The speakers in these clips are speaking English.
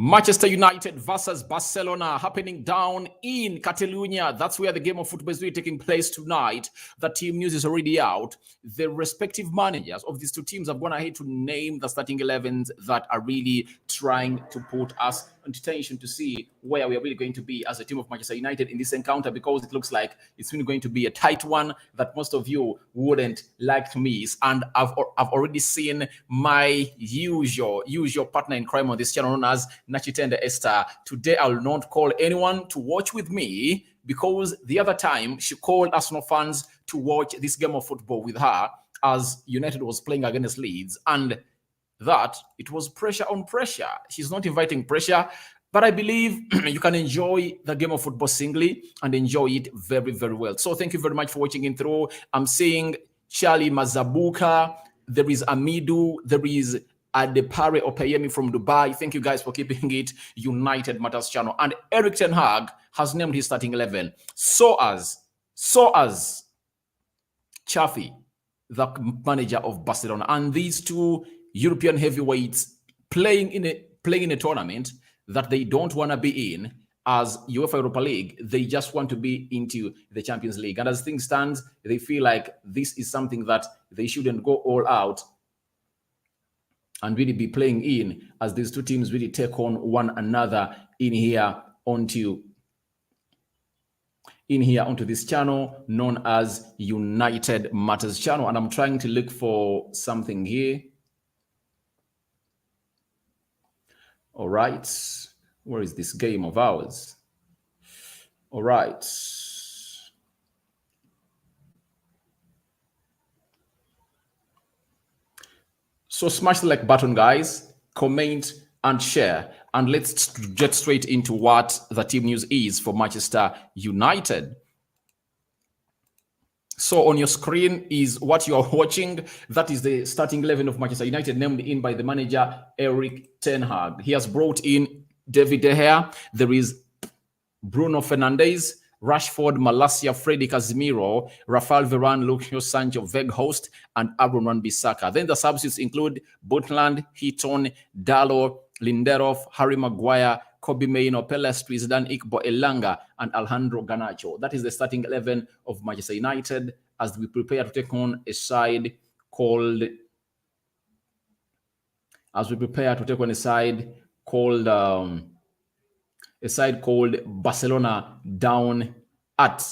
Manchester United versus Barcelona happening down in Catalonia. That's where the game of football is really taking place tonight. The team news is already out. The respective managers of these two teams have gone ahead to name the starting 11s that are really trying to put us into tension to see where we are really going to be as a team of Manchester United in this encounter, because it looks like it's really going to be a tight one that most of you wouldn't like to miss. And I've already seen my usual partner in crime on this channel, known as Nachitende Esther. Today, I will not call anyone to watch with me, because the other time she called Arsenal fans to watch this game of football with her as United was playing against Leeds, and that it was pressure on pressure. She's not inviting pressure, but I believe you can enjoy the game of football singly and enjoy it very, very well. So thank you very much for watching in through. I'm seeing Charlie Mazabuka, there is Amidu, there is Adepare Opeyemi from Dubai. Thank you guys for keeping it United Matters channel. And Eric Ten Hag has named his starting 11. So as Chaffee, the manager of Barcelona, and these two European heavyweights playing in a tournament that they don't want to be in as UEFA Europa League. They just want to be into the Champions League. And as things stand, they feel like this is something that they shouldn't go all out and really be playing in, as these two teams really take on one another in here onto this channel known as United Matters channel. And I'm trying to look for something here. All right, where is this game of ours? All right. So smash the like button, guys, comment and share, and let's get straight into what the team news is for Manchester United. So on your screen is what you are watching. That is the starting 11 of Manchester United, named in by the manager, Eric Ten Hag. He has brought in David De Gea. There is Bruno Fernandes, Rashford, Malacia, Freddy Casemiro, Rafael Varane, Lucas Sancho, Weghorst, and Aaron Wan-Bissaka. Then the substitutes include Butland, Heaton, Dalot, Lindelof, Harry Maguire, Kobe Mainoo, Pelestri, Zidane, Ikbo, Elanga, and Alejandro Garnacho. That is the starting 11 of Manchester United as we prepare to take on a side called Barcelona down at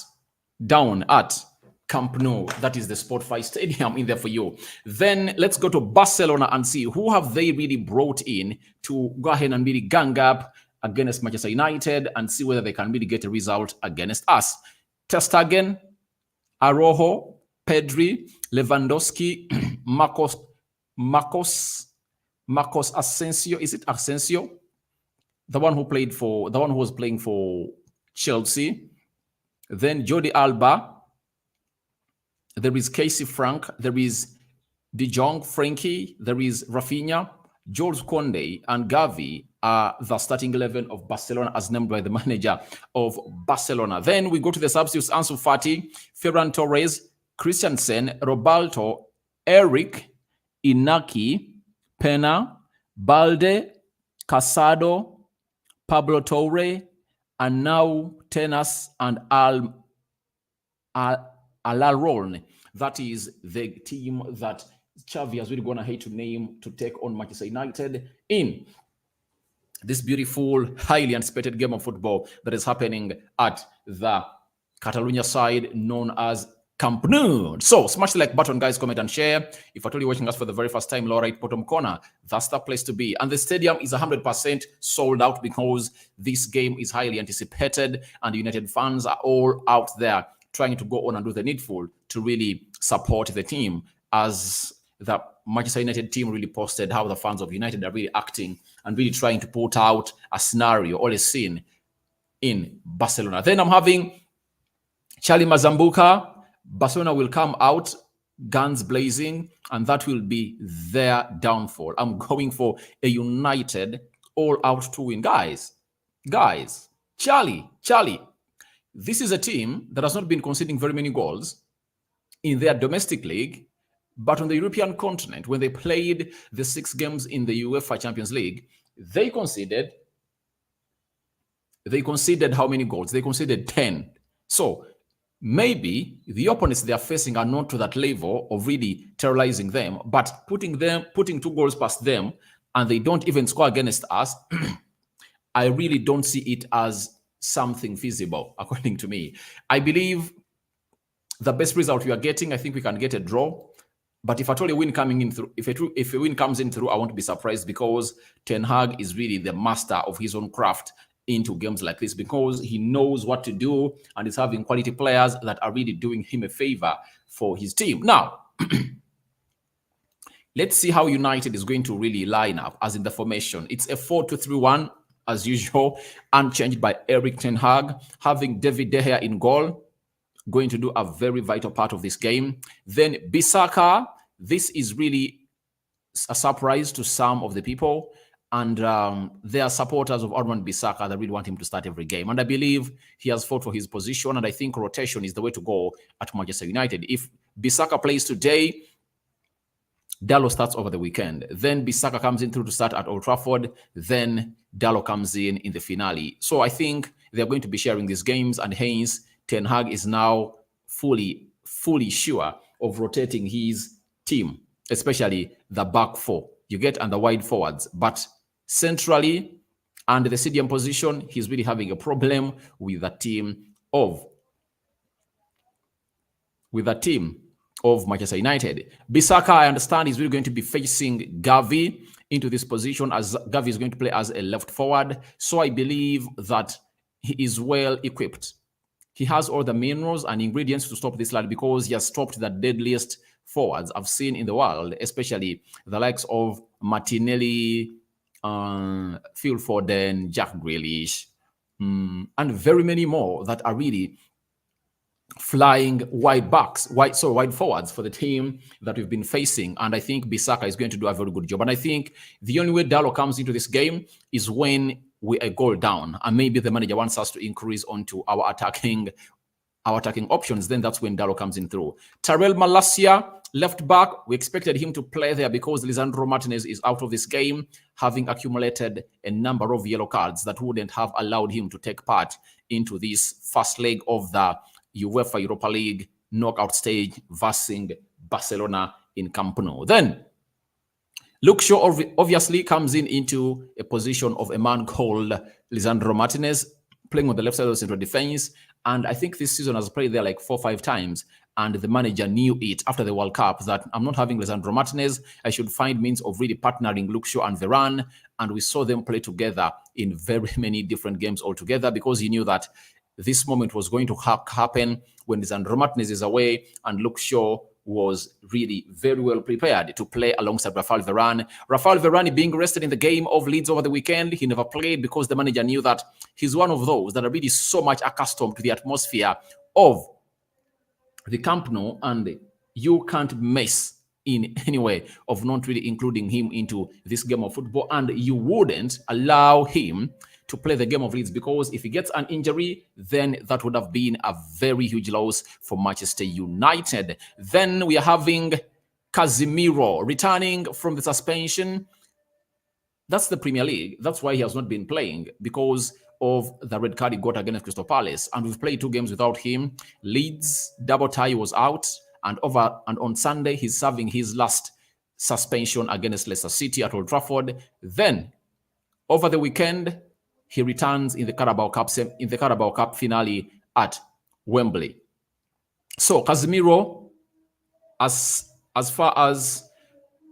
Camp Nou. That is the Spotify Stadium in there for you. Then let's go to Barcelona and see who have they really brought in to go ahead and really gang up against Manchester United and see whether they can really get a result against us. Ter Stegen, Araujo, Pedri, Lewandowski, Marcos Asensio. Is it Asensio? The one who was playing for Chelsea. Then Jordi Alba. There is Casey Frank. There is De Jong, Frankie. There is Rafinha, Jules Koundé, and Gavi are the starting 11 of Barcelona as named by the manager of Barcelona. Then we go to the substitutes: Ansu Fati, Ferran Torres, Christensen, Robaldo, Eric, Inaki, Pena, Balde, Casado, Pablo Torre, and now Tenas and Alaron. That is the team that Xavi has really gone ahead to name to take on Manchester United in this beautiful, highly anticipated game of football that is happening at the Catalonia side known as Camp Nou. So smash the like button, guys, comment and share. If you're totally watching us for the very first time, lower right bottom corner, that's the place to be. And the stadium is 100% sold out because this game is highly anticipated and United fans are all out there trying to go on and do the needful to really support the team, as the Manchester United team really posted how the fans of United are really acting and really trying to put out a scenario or a scene in Barcelona. Then I'm having Charlie Mazambuka. Barcelona will come out guns blazing, and that will be their downfall. I'm going for a United all-out to win. Guys, Charlie, this is a team that has not been conceding very many goals in their domestic league, but on the European continent, when they played the 6 games in the UEFA Champions League, they conceded They conceded how many goals? They conceded 10. So maybe the opponents they are facing are not to that level of really terrorizing them, but putting 2 goals past them, and they don't even score against us. I really don't see it as something feasible, according to me. I believe the best result we are getting, I think we can get a draw. But if at all a win coming in through, if a win comes in through, I won't be surprised, because Ten Hag is really the master of his own craft into games like this, because he knows what to do and is having quality players that are really doing him a favor for his team. Now, let's see how United is going to really line up as in the formation. It's a 4-2-3-1 as usual, unchanged by Erik Ten Hag, having David De Gea in goal, going to do a very vital part of this game. Then Bissaka, this is really a surprise to some of the people, and there are supporters of Orban Bissaka that really want him to start every game. And I believe he has fought for his position, and I think rotation is the way to go at Manchester United. If Bissaka plays today, Dalot starts over the weekend. Then Bissaka comes in through to start at Old Trafford. Then Dalot comes in the finale. So I think they're going to be sharing these games, and hence Ten Hag is now fully sure of rotating his team, especially the back four. You get and the wide forwards, but centrally and the CDM position, he's really having a problem with the team of Manchester United. Bissaka, I understand, is really going to be facing Gavi into this position, as Gavi is going to play as a left forward. So I believe that he is well equipped. He has all the minerals and ingredients to stop this lad, because he has stopped the deadliest forwards I've seen in the world, especially the likes of Martinelli, Phil Foden, Jack Grealish, and very many more that are really flying wide forwards for the team that we've been facing. And I think Bissaka is going to do a very good job. And I think the only way Dalot comes into this game is when we are goal down, and maybe the manager wants us to increase onto our attacking options. Then that's when Dalot comes in through. Tyrell Malacia, left back, we expected him to play there because Lisandro Martinez is out of this game, having accumulated a number of yellow cards that wouldn't have allowed him to take part into this first leg of the UEFA Europa League knockout stage versus Barcelona in Camp Nou. Then Luke Shaw obviously comes into a position of a man called Lisandro Martinez, playing on the left side of the central defense. And I think this season has played there like 4 or 5 times. And the manager knew it after the World Cup that I'm not having Lisandro Martinez. I should find means of really partnering Luke Shaw and Varane. And we saw them play together in very many different games altogether, because he knew that this moment was going to happen when Lisandro Martinez is away, and Luke Shaw was really very well prepared to play alongside Rafael Varane. Rafael Varane being rested in the game of Leeds over the weekend. He never played because the manager knew that he's one of those that are really so much accustomed to the atmosphere of the Camp Nou, and you can't mess in any way of not really including him into this game of football, and you wouldn't allow him to play the game of Leeds, because if he gets an injury, then that would have been a very huge loss for Manchester United. Then we are having Casemiro returning from the suspension. That's the Premier League. That's why he has not been playing, because of the red card he got against Crystal Palace. And we've played 2 games without him. Leeds, double tie, was out. And on Sunday, he's serving his last suspension against Leicester City at Old Trafford. Then, over the weekend, he returns in the Carabao Cup finale at Wembley. So Casemiro, as far as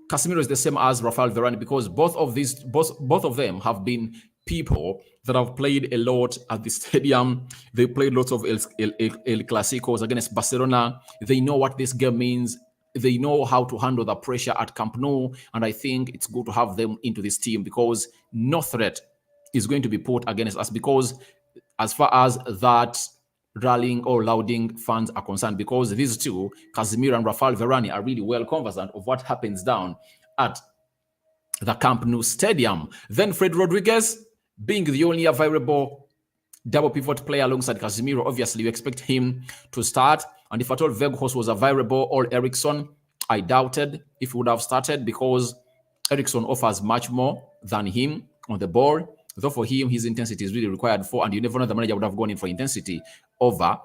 Casemiro is the same as Rafael Varane, because both of them have been people that have played a lot at the stadium. They played lots of El Clasicos against Barcelona. They know what this game means. They know how to handle the pressure at Camp Nou, and I think it's good to have them into this team, because no threat is going to be put against us, because as far as that rallying or lauding fans are concerned, because these two, Casemiro and Rafael Varane, are really well conversant of what happens down at the Camp Nou stadium. Then Fred Rodriguez, being the only available double pivot player alongside Casemiro, obviously you expect him to start. And if at all Weghorst was available, or Eriksson, I doubted if he would have started, because Eriksson offers much more than him on the ball. Though for him, his intensity is really required for, and you never know, the manager would have gone in for intensity over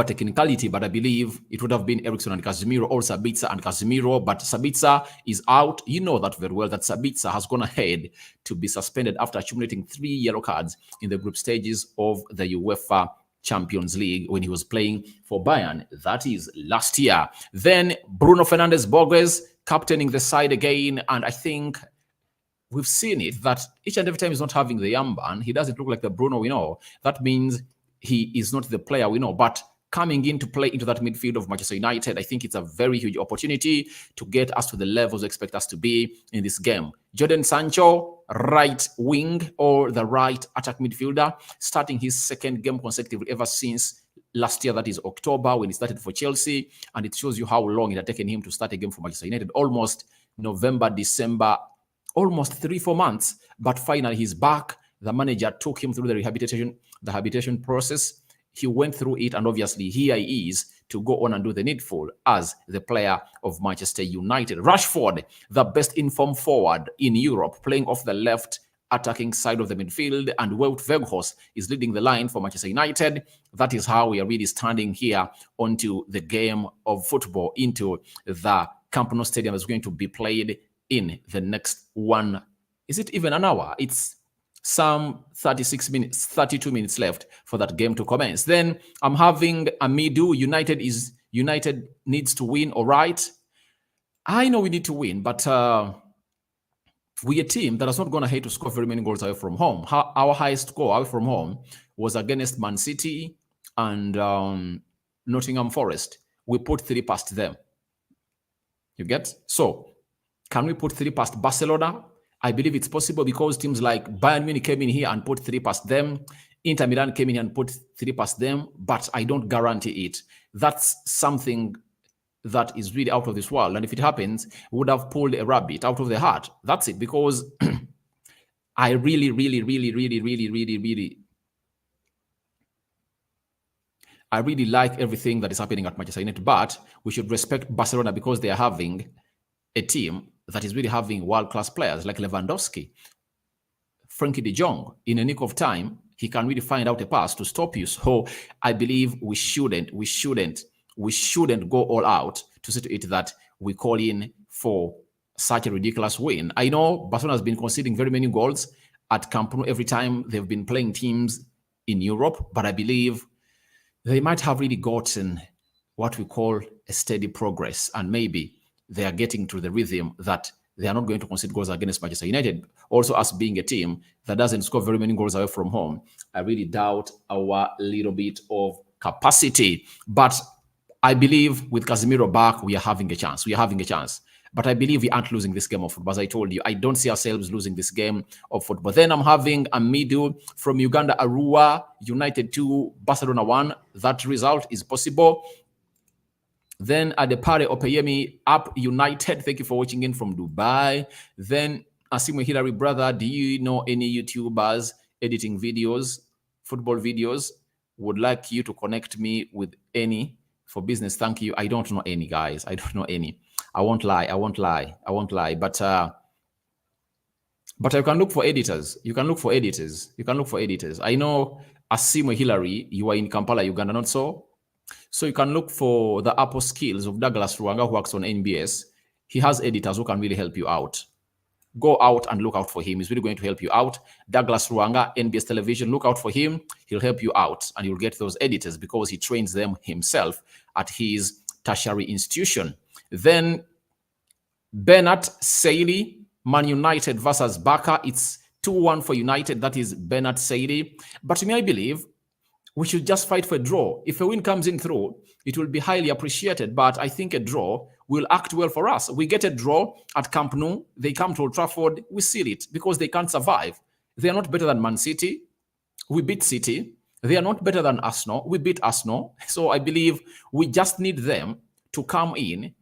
technicality, but I believe it would have been Eriksson and Casemiro, or Sabitzer and Casemiro, but Sabitzer is out. You know that very well, that Sabitzer has gone ahead to be suspended after accumulating 3 yellow cards in the group stages of the UEFA Champions League when he was playing for Bayern. That is last year. Then Bruno Fernandes Borges captaining the side again, and I think we've seen it that each and every time he's not having the armband, he doesn't look like the Bruno we know. That means he is not the player we know, but coming in to play into that midfield of Manchester United, I think it's a very huge opportunity to get us to the levels we expect us to be in this game. Jadon Sancho, right wing or the right attack midfielder, starting his second game consecutively ever since last year, that is October, when he started for Chelsea, and it shows you how long it had taken him to start a game for Manchester United. Almost November, December, almost 3-4 months, but finally he's back. The manager took him through the rehabilitation process. He went through it, and obviously here he is to go on and do the needful as the player of Manchester United. Rashford, the best informed forward in Europe, playing off the left attacking side of the midfield, and Wout Weghorst is leading the line for Manchester United. That is how we are really standing here onto the game of football, into the Camp Nou Stadium that's going to be played in the next one. Is it even an hour? It's some 36 minutes, 32 minutes left for that game to commence. Then I'm having Amidu. United needs to win, all right. I know we need to win, but we're a team that has not gone ahead to score very many goals away from home. Our highest score away from home was against Man City and Nottingham Forest. We put 3 past them. You get? So, can we put 3 past Barcelona? I believe it's possible because teams like Bayern Munich came in here and put 3 past them. Inter Milan came in here and put 3 past them, but I don't guarantee it. That's something that is really out of this world. And if it happens, we would have pulled a rabbit out of the hat. That's it, because I really like everything that is happening at Manchester United, but we should respect Barcelona because they are having a team that is really having world-class players like Lewandowski, Frankie de Jong. In a nick of time, he can really find out a pass to stop you. So I believe we shouldn't go all out to see to it that we call in for such a ridiculous win. I know Barcelona has been conceding very many goals at Camp Nou every time they've been playing teams in Europe, but I believe they might have really gotten what we call a steady progress, and maybe they are getting to the rhythm that they are not going to concede goals against Manchester United. Also, us being a team that doesn't score very many goals away from home, I really doubt our little bit of capacity. But I believe with Casemiro back, we are having a chance. But I believe we aren't losing this game of football. As I told you, I don't see ourselves losing this game of football. Then I'm having a middle from Uganda, Arua, United 2, Barcelona 1. That result is possible. Then Adepare Opeyemi, Up United. Thank you for watching in from Dubai. Then Asimo Hillary, brother, do you know any YouTubers editing videos, football videos? Would like you to connect me with any for business. Thank you. I don't know any, guys. I don't know any. I won't lie. But you can look for editors. You can look for editors. I know Asimo Hillary, you are in Kampala, Uganda, not so? So you can look for the Apple skills of Douglas Ruanga, who works on NBS. He has editors who can really help you out. Go out and look out for him. He's really going to help you out. Douglas Ruanga, NBS Television, look out for him. He'll help you out, and you'll get those editors because he trains them himself at his tertiary institution. Then Bernat Sailly, Man United versus Barca. It's 2-1 for United. That is Bernat Sailly. But to me, I believe we should just fight for a draw. If a win comes in through, it will be highly appreciated. But I think a draw will act well for us. We get a draw at Camp Nou. They come to Old Trafford. We seal it because they can't survive. They are not better than Man City. We beat City. They are not better than Arsenal. We beat Arsenal. So I believe we just need them to come in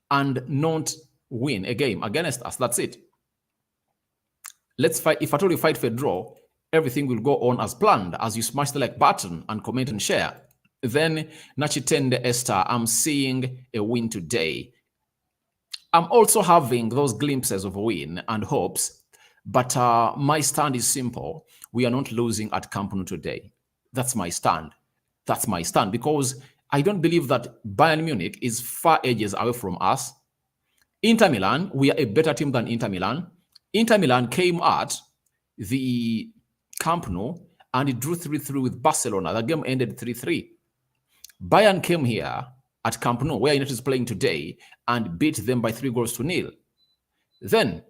and not win a game against us. That's it. Let's fight. If at all you fight for a draw, everything will go on as planned as you smash the like button and comment and share. Then Nachitende Esther, I'm seeing a win today. I'm also having those glimpses of a win and hopes But my stand is simple. We are not losing at Camp Nou today. That's my stand. That's my stand, because I don't believe that Bayern Munich is far edges away from us. Inter Milan, we are a better team than Inter Milan. Inter Milan came at the Camp Nou and it drew 3-3 with Barcelona. The game ended 3-3. Bayern came here at Camp Nou, where United is playing today, and beat them by 3-0. Then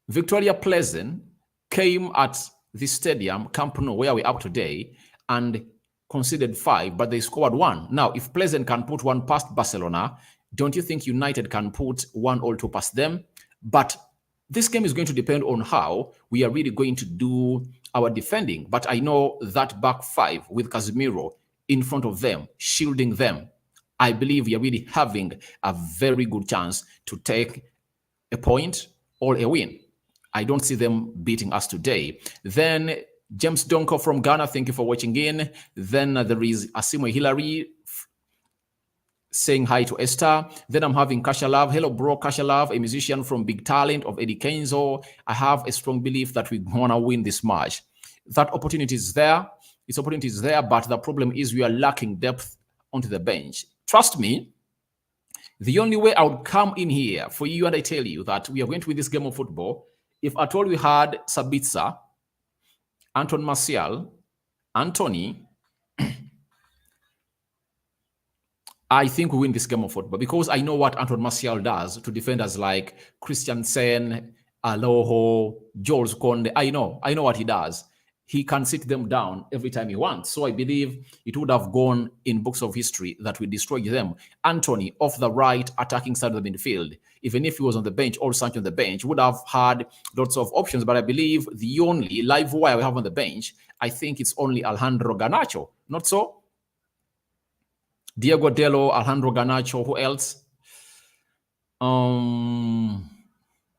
Victoria Pleasant came at the stadium, Camp Nou, where we are today, and conceded 5, but they scored 1. Now, if Pleasant can put 1 past Barcelona, don't you think United can put 1 or 2 past them? But this game is going to depend on how we are really going to do our defending. But I know that back 5 with Casemiro in front of them, shielding them, I believe we are really having a very good chance to take a point or a win. I don't see them beating us today. Then James Donko from Ghana, thank you for watching in. Then there is Asimo Hillary saying hi to Esther. Then I'm having Kasha Love. Hello, bro, Kasha Love, a musician from Big Talent of Eddie Kenzo. I have a strong belief that we're going to win this match. That opportunity is there. Its opportunity is there, but the problem is we are lacking depth onto the bench. Trust me, the only way I would come in here for you and I tell you that we are going to win this game of football, if at all we had Sabitzer, Anton Martial, Anthony, I think we win this game of football, because I know what Anton Martial does to defenders like Christiansen, Aloho, Jules Conde. I know what he does. He can sit them down every time he wants. So I believe it would have gone in books of history that we destroyed them. Anthony, off the right, attacking side of the midfield, even if he was on the bench or Sancho on the bench, would have had lots of options. But I believe the only live wire we have on the bench, I think it's only Alejandro Garnacho. Not so? Diego Dello, Alejandro Garnacho, who else?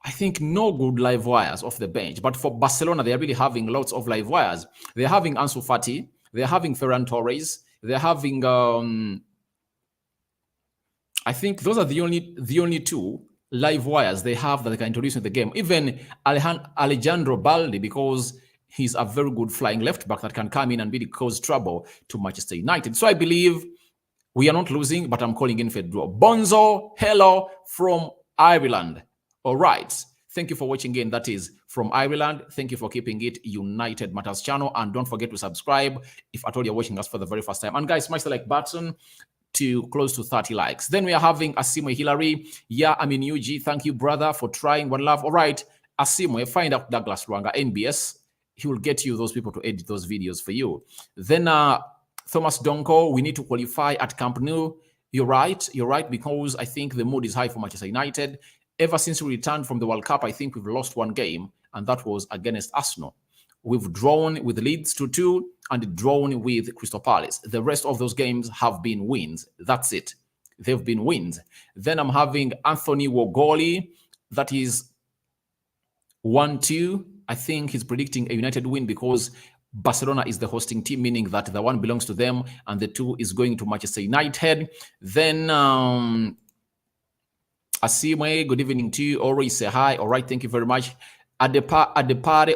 I think no good live wires off the bench. But for Barcelona, they're really having lots of live wires. They're having Ansu Fati. They're having Ferran Torres. They're having, I think those are the only 2 live wires they have that they can introduce in the game. Even Alejandro Balde, because he's a very good flying left back that can come in and really cause trouble to Manchester United. So I believe we are not losing, but I'm calling in for a draw. Bonzo, hello from Ireland. All right. Thank you for watching again. That is from Ireland. Thank you for keeping it United Matters channel. And don't forget to subscribe if at all you're watching us for the very first time. And guys, smash the like button to close to 30 likes. Then we are having Asimo Hillary. Yeah, I'm in UG. Thank you, brother, for trying. One love. All right. Asimo, find out Douglas Rwanga, NBS. He will get you those people to edit those videos for you. Then Thomas Donko, we need to qualify at Camp Nou. You're right, because I think the mood is high for Manchester United. Ever since we returned from the World Cup, I think we've lost 1 game, and that was against Arsenal. We've drawn with Leeds 2-2 and drawn with Crystal Palace. The rest of those games have been wins. That's it. They've been wins. Then I'm having Anthony Wogoli. That is 1-2. I think he's predicting a United win because Barcelona is the hosting team, meaning that the 1 belongs to them and the 2 is going to Manchester United. Then Asime, good evening to you. Always say hi. All right, thank you very much. Adepare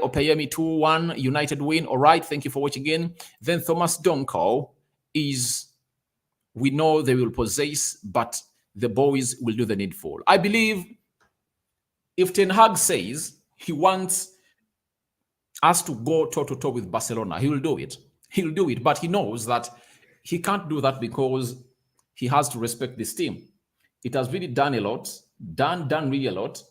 Opeyemi 2-1 United win. All right, thank you for watching in. Then Thomas Donko is, we know they will possess, but the boys will do the needful. I believe if Ten Hag says he wants us to go toe-to-toe with Barcelona, he will do it. He'll do it, but he knows that he can't do that because he has to respect this team. It has really done a lot, done really a lot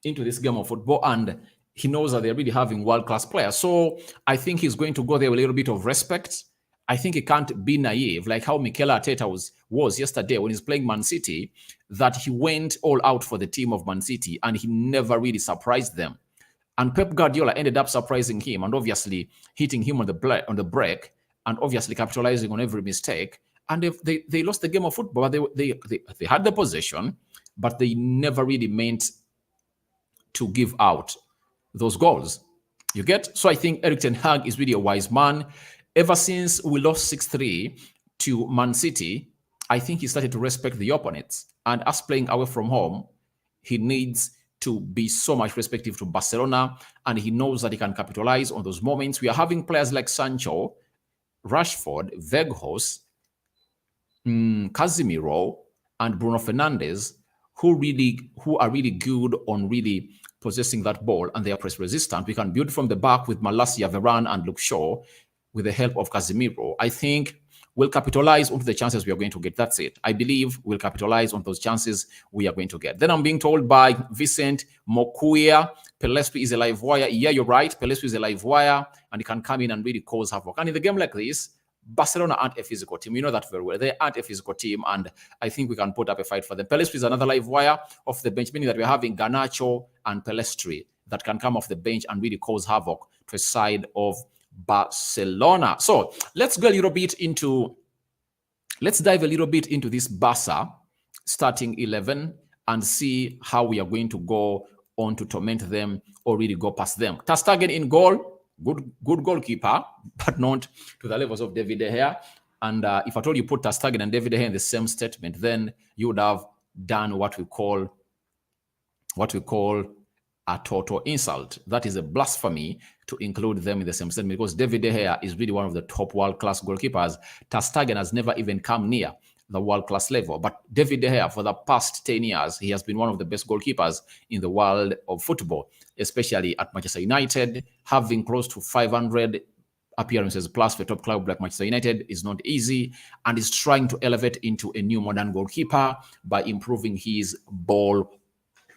into this game of football, and he knows that they're really having world-class players. So I think he's going to go there with a little bit of respect. I think he can't be naive, like how Mikel Arteta was yesterday when he's playing Man City, that he went all out for the team of Man City, and he never really surprised them. And Pep Guardiola ended up surprising him and obviously hitting him on the break and obviously capitalizing on every mistake. And they lost the game of football. They had the possession, but they never really meant to give out those goals. You get? So I think Erik ten Hag is really a wise man. Ever since we lost 6-3 to Man City, I think he started to respect the opponents. And us playing away from home, he needs to be so much respective to Barcelona, and he knows that he can capitalize on those moments. We are having players like Sancho, Rashford, Weghorst, Casemiro, and Bruno Fernandes, who are really good on really possessing that ball, and they are press resistant. We can build from the back with Malacia, Varane, and Luke Shaw with the help of Casemiro. I think we'll capitalize on the chances we are going to get. That's it. I believe we'll capitalize on those chances we are going to get. Then I'm being told by Vincent Mokuya, Pelestri is a live wire. Yeah, you're right. Pelestri is a live wire, and he can come in and really cause havoc. And in the game like this, Barcelona aren't a physical team. You know that very well. They aren't a physical team, and I think we can put up a fight for them. Pelestri is another live wire off the bench, meaning that we're having Garnacho and Pelestri that can come off the bench and really cause havoc to a side of Barcelona. So let's dive a little bit into this Barca starting 11 and see how we are going to go on to torment them or really go past them. Ter Stegen in goal, good goalkeeper, but not to the levels of David De Gea. And if I told you put Ter Stegen and David De Gea in the same statement, then you would have done what we call a total insult. That is a blasphemy to include them in the same statement, because David De Gea is really one of the top world-class goalkeepers. Ter Stegen has never even come near the world-class level. But David De Gea, for the past 10 years, he has been one of the best goalkeepers in the world of football, especially at Manchester United. Having close to 500 appearances plus for a top club like Manchester United is not easy, and is trying to elevate into a new modern goalkeeper by improving his ball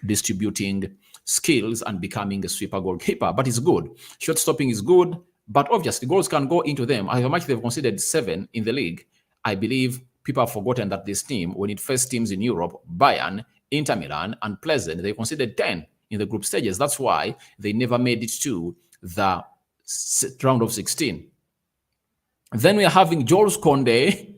distributing skills and becoming a sweeper goalkeeper. But it's good. Shot stopping is good, but obviously goals can go into them. However much they've conceded 7 in the league, I believe people have forgotten that this team, when it faced teams in Europe, Bayern, Inter Milan, and Pleasant, they conceded 10 in the group stages. That's why they never made it to the round of 16. Then we are having Jules Koundé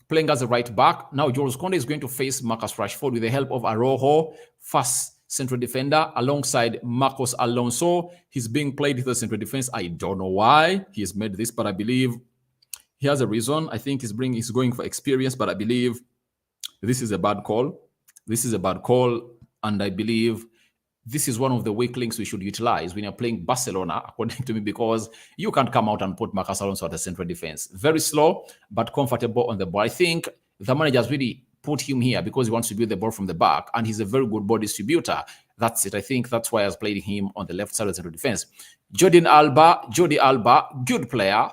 playing as a right back. Now Jules Koundé is going to face Marcus Rashford with the help of Araujo, fast central defender, alongside Marcos Alonso. He's being played with the central defense. I don't know why he's made this, but I believe he has a reason. I think he's going for experience, but I believe this is a bad call. And I believe this is one of the weak links we should utilize when you're playing Barcelona, according to me, because you can't come out and put Marcos Alonso at the central defense. Very slow, but comfortable on the ball. I think the manager has really put him here because he wants to build the ball from the back, and he's a very good ball distributor. That's it. I think that's why I was playing him on the left side of the central defense. Jordi Alba, good player,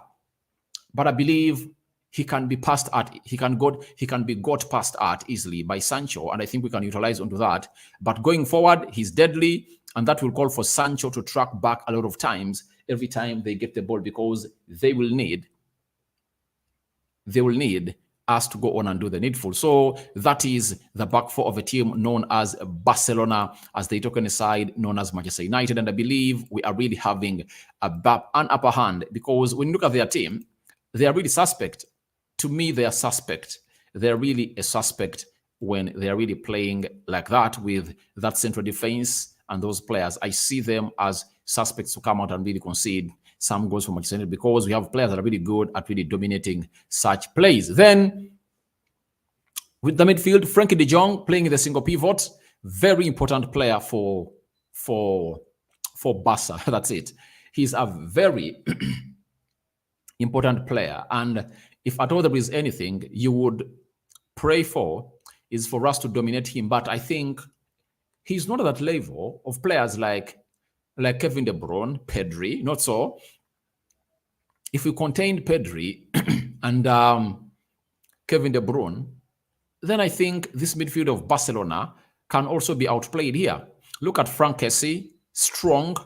but I believe he can be passed at. He can be got past at easily by Sancho, and I think we can utilize onto that. But going forward, he's deadly, and that will call for Sancho to track back a lot of times every time they get the ball, because they will need us to go on and do the needful. So that is the back four of a team known as Barcelona, as they took on a side known as Manchester United, and I believe we are really having an upper hand, because when you look at their team, they are really suspect. To me, they are suspect. They're really a suspect when they're really playing like that with that central defense and those players. I see them as suspects to come out and really concede some goals for Manchester United, because we have players that are really good at really dominating such plays. Then, with the midfield, Frankie de Jong playing in the single pivot, very important player for Barca. That's it. He's a very important player, and if at all there is anything you would pray for, is for us to dominate him. But I think he's not at that level of players like Kevin De Bruyne, Pedri, not so. If we contained Pedri and Kevin De Bruyne, then I think this midfield of Barcelona can also be outplayed here. Look at Frank Kessie, strong,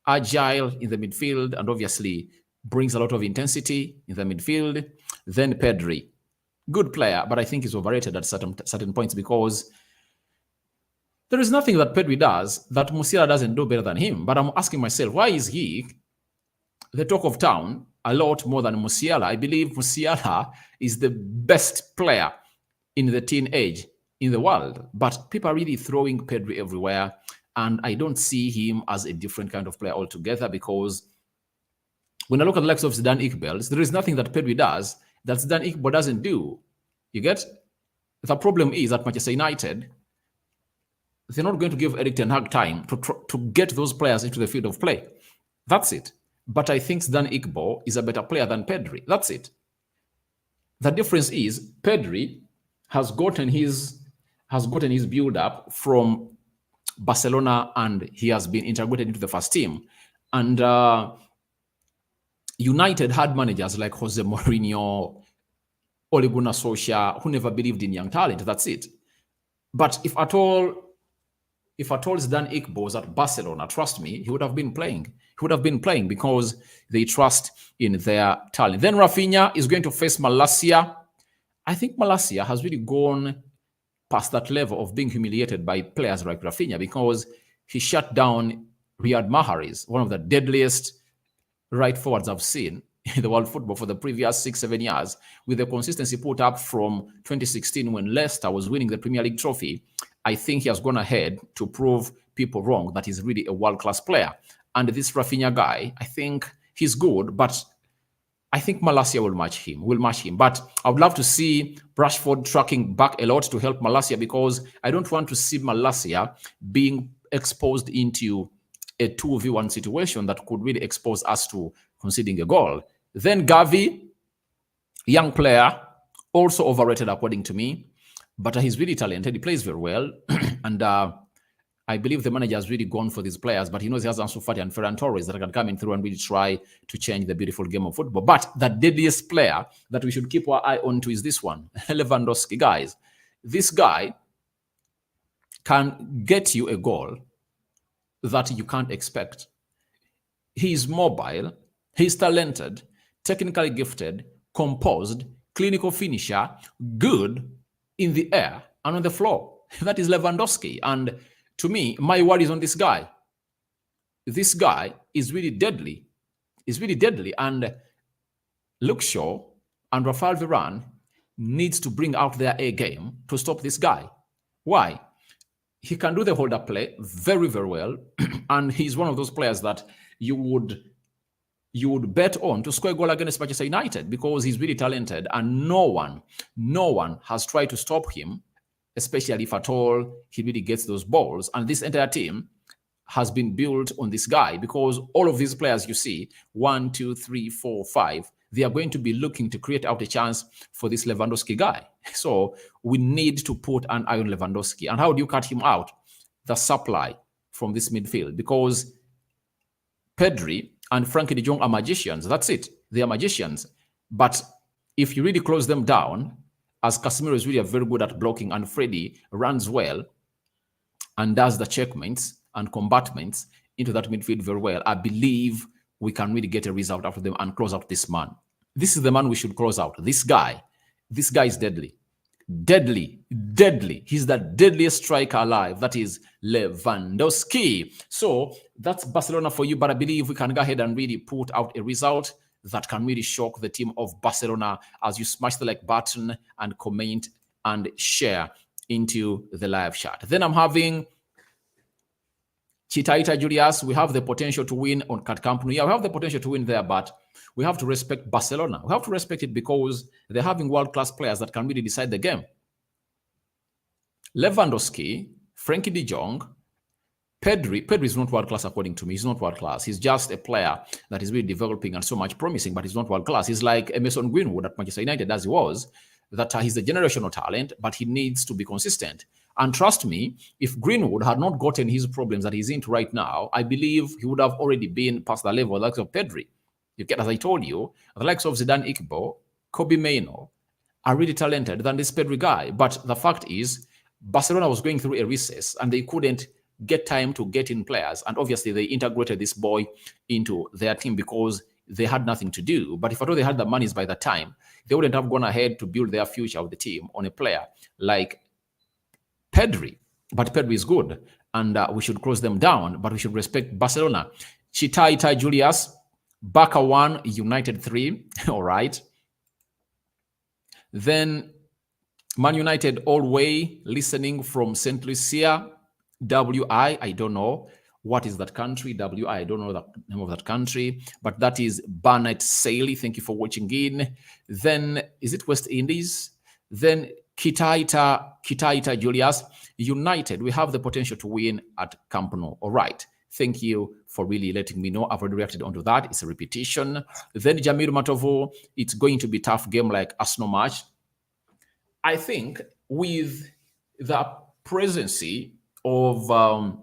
agile in the midfield, and obviously brings a lot of intensity in the midfield. Then Pedri, good player, but I think he's overrated at certain points, because there is nothing that Pedri does that Musiala doesn't do better than him. But I'm asking myself, why is he the talk of town a lot more than Musiala? I believe Musiala is the best player in the teen age in the world, but people are really throwing Pedri everywhere, and I don't see him as a different kind of player altogether, because when I look at the likes of Zidane Iqbal, there is nothing that Pedri does that Zidane Iqbal doesn't do. You get? The problem is that Manchester United, they're not going to give Erik ten Hag time to get those players into the field of play. That's it. But I think Dan Igbo is a better player than Pedri. That's it. The difference is Pedri has gotten his build up from Barcelona, and he has been integrated into the first team. And United had managers like Jose Mourinho, Ole Gunnar Solskjaer, who never believed in young talent. That's it. But if at all Dan Igbo was at Barcelona, trust me, he would have been playing. He would have been playing because they trust in their talent. Then Rafinha is going to face Malacia. I think Malacia has really gone past that level of being humiliated by players like Rafinha, because he shut down Riyad Mahrez, one of the deadliest right forwards I've seen in the world football for the previous 6-7 years, with the consistency put up from 2016 when Leicester was winning the Premier League trophy. I think he has gone ahead to prove people wrong that he's really a world-class player. And this Rafinha guy, I think he's good, but I think Malacia will match him. But I would love to see Rashford tracking back a lot to help Malacia, because I don't want to see Malacia being exposed into a 2v1 situation that could really expose us to conceding a goal. Then Gavi, young player, also overrated according to me, but he's really talented. He plays very well. And I believe the manager has really gone for these players, but he knows he has Ansu Fati and Ferran Torres that can come in through and really try to change the beautiful game of football. But the deadliest player that we should keep our eye on to is this one, Lewandowski. Guys, this guy can get you a goal that you can't expect. He's mobile, he's talented, technically gifted, composed, clinical finisher, good in the air and on the floor. That is Lewandowski. And to me, my word is on this guy. This guy is really deadly. He's really deadly. And Luke Shaw and Rafael Varane needs to bring out their A game to stop this guy. Why? He can do the hold-up play very, very well. And he's one of those players that you would bet on to score a goal against Manchester United, because he's really talented and no one has tried to stop him, especially if at all he really gets those balls. And this entire team has been built on this guy, because all of these players you see, 1, 2, 3, 4, 5, they are going to be looking to create out a chance for this Lewandowski guy. So we need to put an eye on Lewandowski. And how do you cut him out? The supply from this midfield, because Pedri and Frankie de Jong are magicians. That's it. They are magicians. But if you really close them down, as Casemiro is really very good at blocking and Freddy runs well and does the checkmates and combatments into that midfield very well, I believe we can really get a result after them and close out this man. This is the man we should close out. This guy is deadly. Deadly. He's the deadliest striker alive. That is Lewandowski. So that's Barcelona for you, but I believe we can go ahead and really put out a result that can really shock the team of Barcelona as you smash the like button and comment and share into the live chat. Then I'm having Chitaita Julius. We have the potential to win on Camp Nou. Yeah, we have the potential to win there, but we have to respect Barcelona. We have to respect it because they're having world-class players that can really decide the game. Lewandowski, Frankie de Jong, Pedri is not world-class according to me. He's not world-class. He's just a player that is really developing and so much promising, but he's not world-class. He's like Emerson Greenwood at Manchester United, as he was, that he's a generational talent, but he needs to be consistent. And trust me, if Greenwood had not gotten his problems that he's into right now, I believe he would have already been past the level like of Pedri. You get, as I told you, the likes of Zidane Igbo, Kobe Mainoo are really talented than this Pedri guy. But the fact is, Barcelona was going through a recess and they couldn't get time to get in players. And obviously, they integrated this boy into their team because they had nothing to do. But if at all they had the monies by that time, they wouldn't have gone ahead to build their future of the team on a player like Pedri. But Pedri is good, and we should close them down, but we should respect Barcelona. Chitaita Julius, Barca 1, United 3. All right. Then Man United all way listening from St. Lucia, WI. I don't know. What is that country? WI. I don't know the name of that country, but that is Barnett Saley. Thank you for watching in. Then, is it West Indies? Then Kitaita Julius, United, we have the potential to win at Camp Nou. All right. Thank you for really letting me know. I've already reacted onto that. It's a repetition. Then Jamil Matovo, it's going to be a tough game like Arsenal match. I think with the presence of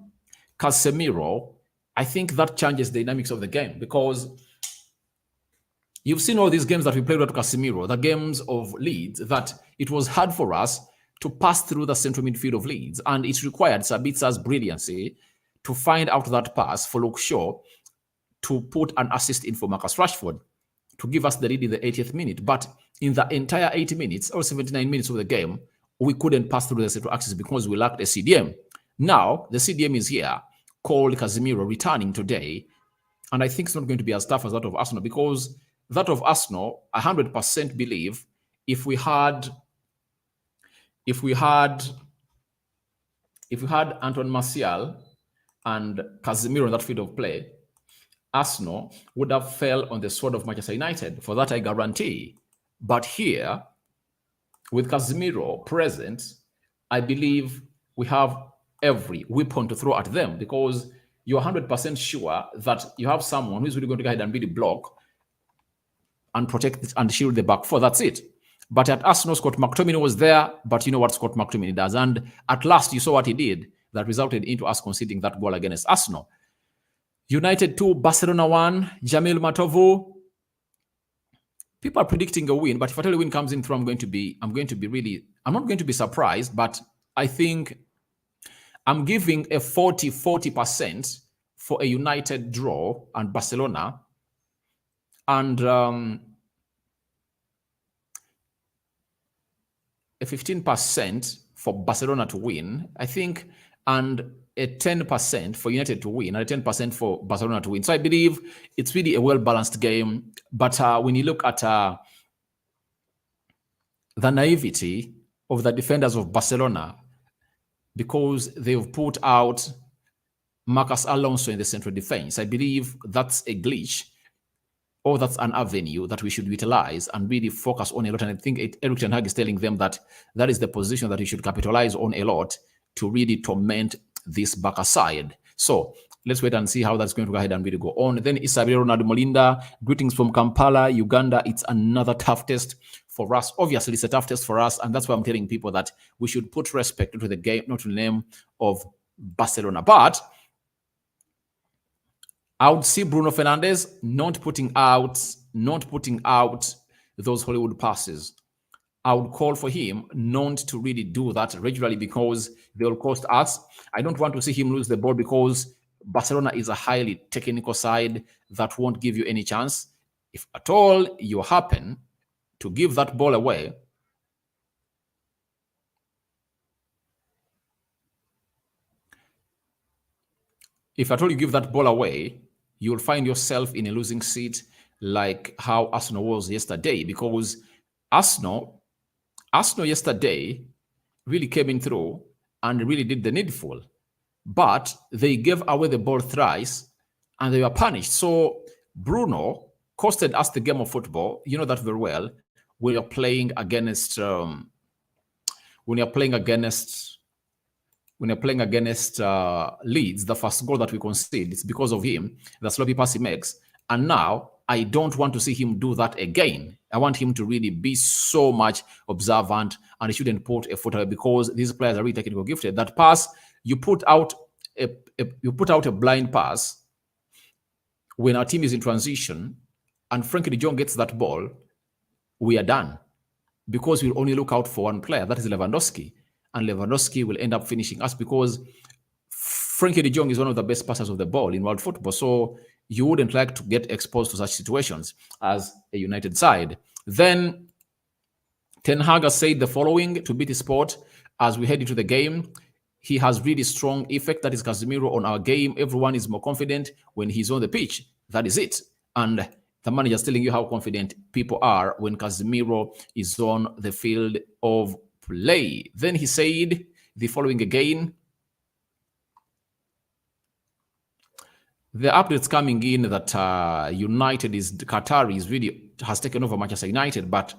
Casemiro, I think that changes the dynamics of the game, because you've seen all these games that we played with Casemiro, the games of Leeds, that it was hard for us to pass through the central midfield of Leeds, and it required Sabitza's brilliancy to find out that pass for Luke Shaw to put an assist in for Marcus Rashford to give us the lead in the 80th minute. But in the entire 80 minutes or 79 minutes of the game, we couldn't pass through the central axis because we lacked a CDM. Now, the CDM is here, called Casemiro, returning today. And I think it's not going to be as tough as that of Arsenal, because that of Arsenal, 100% believe if we had Antoine Martial and Casemiro in that field of play, Arsenal would have fell on the sword of Manchester United. For that, I guarantee. But here, with Casemiro present, I believe we have every weapon to throw at them, because you're 100% sure that you have someone who's really going to go ahead and really block and protect and shield the back four. That's it. But at Arsenal, Scott McTominay was there, but you know what Scott McTominay does. And at last, you saw what he did that resulted into us conceding that goal against Arsenal. United 2, Barcelona 1, Jamil Matovo. People are predicting a win, but if a win comes in through, I'm not going to be surprised, but I think I'm giving a 40% for a United draw and Barcelona, and a 15% for Barcelona to win, I think, and a 10% for United to win, and a 10% for Barcelona to win. So I believe it's really a well-balanced game. But when you look at the naivety of the defenders of Barcelona, because they've put out Marcus Alonso in the central defense, I believe that's a glitch, or that's an avenue that we should utilize and really focus on a lot. And I think Erik ten Hag is telling them that that is the position that we should capitalize on a lot to really torment this back side. So let's wait and see how that's going to go ahead and really go on. Then Isabel Ronaldo Molinda, greetings from Kampala, Uganda. It's another tough test for us. Obviously, it's a tough test for us, and that's why I'm telling people that we should put respect to the game, not to the name of Barcelona. But I would see Bruno Fernandes not putting out those Hollywood passes. I would call for him not to really do that regularly, because they will cost us. I don't want to see him lose the ball, because Barcelona is a highly technical side that won't give you any chance. If at all you happen to give that ball away, you'll find yourself in a losing seat, like how Arsenal was yesterday, because Arsenal yesterday really came in through and really did the needful, but they gave away the ball thrice and they were punished. So Bruno costed us the game of football. You know that very well. When you're playing against Leeds, the first goal that we concede, it's because of him, the sloppy pass he makes. And now I don't want to see him do that again. I want him to really be so much observant, and he shouldn't put a foot away, because these players are really technical gifted. That pass, you put out a blind pass when our team is in transition, and Frankie de Jong gets that ball, we are done, because we'll only look out for one player, that is Lewandowski, and Lewandowski will end up finishing us, because Frankie de Jong is one of the best passers of the ball in world football. So you wouldn't like to get exposed to such situations as a United side. Then Ten Hag said the following to BT Sport as we head into the game. He has really strong effect, that is Casemiro, on our game. Everyone is more confident when he's on the pitch. That is it. And the manager is telling you how confident people are when Casemiro is on the field of play. Then he said the following again. The updates coming in that Qatar is really has taken over Manchester United, but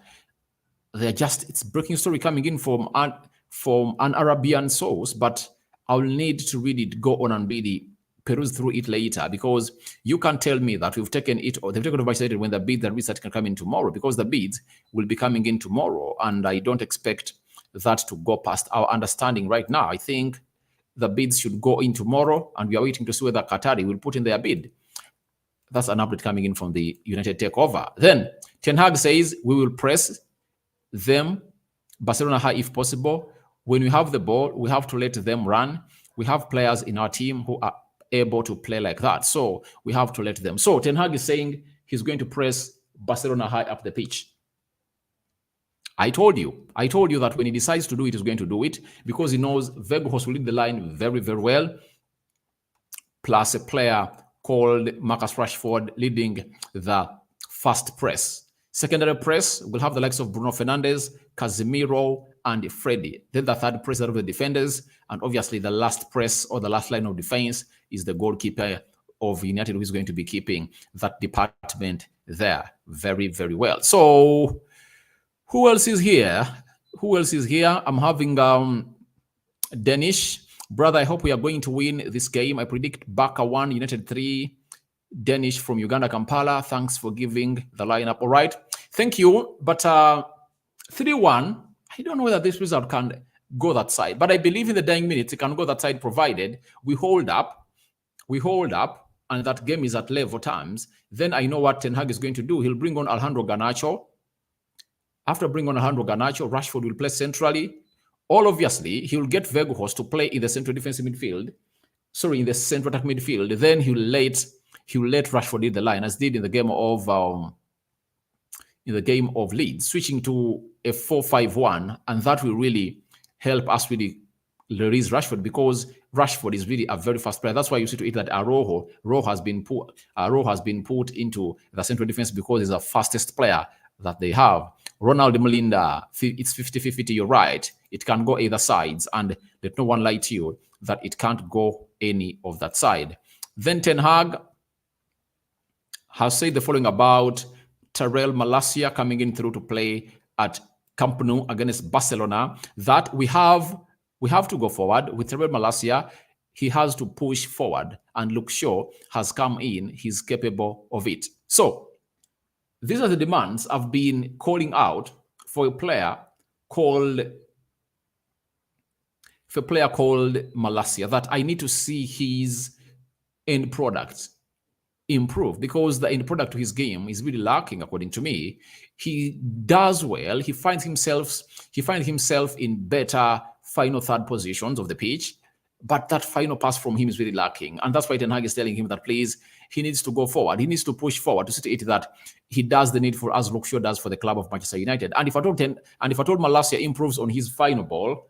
it's breaking story coming in from an Arabian source, but I'll need to read it, go on and really peruse through it later, because you can't tell me that we've taken it or they've taken over United when the bids that research can come in tomorrow, because the bids will be coming in tomorrow, and I don't expect that to go past our understanding right now. I think the bids should go in tomorrow, and we are waiting to see whether Qatari will put in their bid. That's an update coming in from the United takeover. Then Ten Hag says we will press them, Barcelona high if possible. When we have the ball, we have to let them run. We have players in our team who are able to play like that, so we have to let them. So Ten Hag is saying he's going to press Barcelona high up the pitch. I told you that when he decides to do it, he's going to do it, because he knows Weghorst will lead the line very, very well, plus a player called Marcus Rashford leading the first press. Secondary press will have the likes of Bruno Fernandes, Casemiro, and Freddy. Then the third press out of the defenders, and obviously the last press or the last line of defense is the goalkeeper of United, who is going to be keeping that department there very, very well. So who else is here? I'm having Danish. Brother, I hope we are going to win this game. I predict Baka 1, United 3. Danish from Uganda, Kampala. Thanks for giving the lineup. All right. Thank you. But 3-1, I don't know whether this result can go that side. But I believe in the dying minutes it can go that side, provided we hold up, and that game is at level terms. Then I know what Ten Hag is going to do. He'll bring on Alejandro Garnacho. After bringing on Alejandro Garnacho, Rashford will play centrally. All obviously, he will get Weghorst to play in the central defensive midfield. In the central attack midfield. Then he will let Rashford lead the line, as did in the game of Leeds, switching to a 4-5-1, and that will really help us really release Rashford, because Rashford is really a very fast player. That's why you see to it that Rojo has been put into the central defense, because he's the fastest player that they have. Ronald Melinda, it's 50-50, you're right. It can go either sides, and let no one lie to you that it can't go any of that side. Then Ten Hag has said the following about Tyrell Malacia coming in through to play at Camp Nou against Barcelona, that we have to go forward with Tyrell Malacia. He has to push forward, and Luke Shaw has come in. He's capable of it. So these are the demands I've been calling out for a player called Malacia, that I need to see his end product improve, because the end product to his game is really lacking, according to me. He does well. He finds himself in better final third positions of the pitch, but that final pass from him is really lacking. And that's why Ten Hag is telling him that, please, he needs to go forward. He needs to push forward to see to it that he does the needful, as Luke Shaw does for the club of Manchester United. And if I told Malacia improves on his final ball,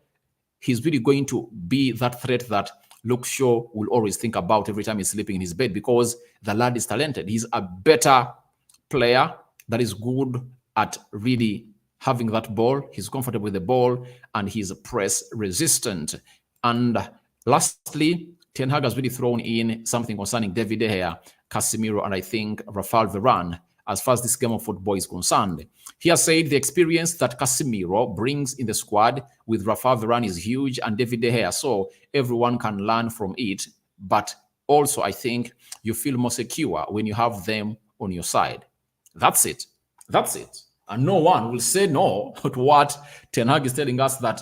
he's really going to be that threat that Luke Shaw will always think about every time he's sleeping in his bed, because the lad is talented. He's a better player that is good at really having that ball. He's comfortable with the ball, and he's press resistant. And lastly, Ten Hag has really thrown in something concerning David De Gea, Casemiro, and I think Rafael Varane as far as this game of football is concerned. He has said the experience that Casemiro brings in the squad with Rafael Varane is huge, and David De Gea, so everyone can learn from it. But also, I think you feel more secure when you have them on your side. That's it. And no one will say no to what Ten Hag is telling us, that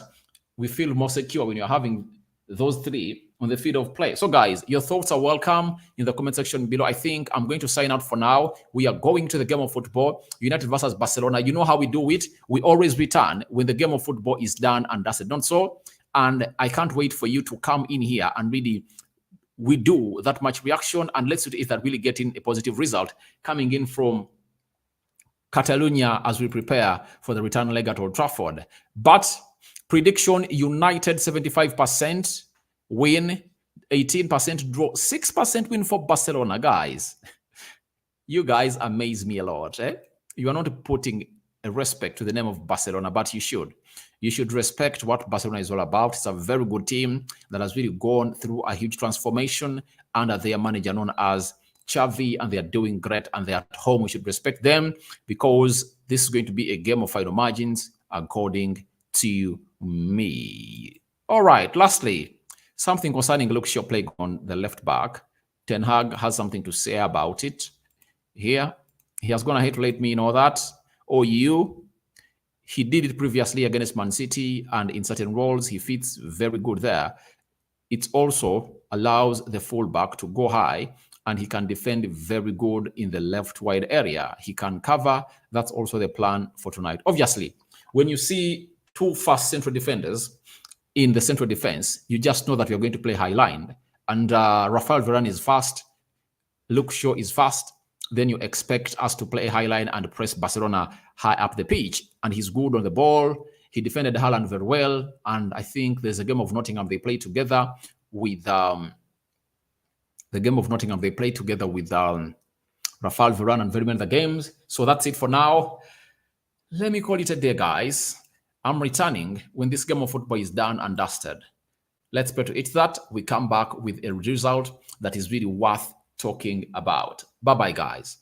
we feel more secure when you're having those three on the field of play. So guys, your thoughts are welcome in the comment section below. I think I'm going to sign out for now. We are going to the game of football, United versus Barcelona. You know how we do it. We always return when the game of football is done and dusted. Not so. And I can't wait for you to come in here and really we do that much reaction, and let's see if that really getting a positive result coming in from Catalonia as we prepare for the return leg at Old Trafford. But prediction: United 75% win, 18% draw, 6% win for Barcelona. Guys, you guys amaze me a lot. You are not putting a respect to the name of Barcelona, but you should. You should respect what Barcelona is all about. It's a very good team that has really gone through a huge transformation under their manager known as Xavi, and they are doing great and they are at home. We should respect them because this is going to be a game of final margins. according to me. All right, lastly, something concerning Luke Shaw playing on the left back. Ten Hag has something to say about it here. He has gone ahead to let me know that, he did it previously against Man City, and in certain roles, he fits very good there. It also allows the fullback to go high, and he can defend very good in the left wide area. He can cover. That's also the plan for tonight. Obviously, when you see two fast central defenders in the central defense, you just know that you're going to play high line. And Rafael Varane is fast. Luke Shaw is fast. Then you expect us to play high line and press Barcelona high up the pitch. And he's good on the ball. He defended Haaland very well. And I think there's a game of Nottingham they play together with Rafael Varane and very many other games. So that's it for now. Let me call it a day, guys. I'm returning when this game of football is done and dusted. Let's pray to it that we come back with a result that is really worth talking about. Bye-bye, guys.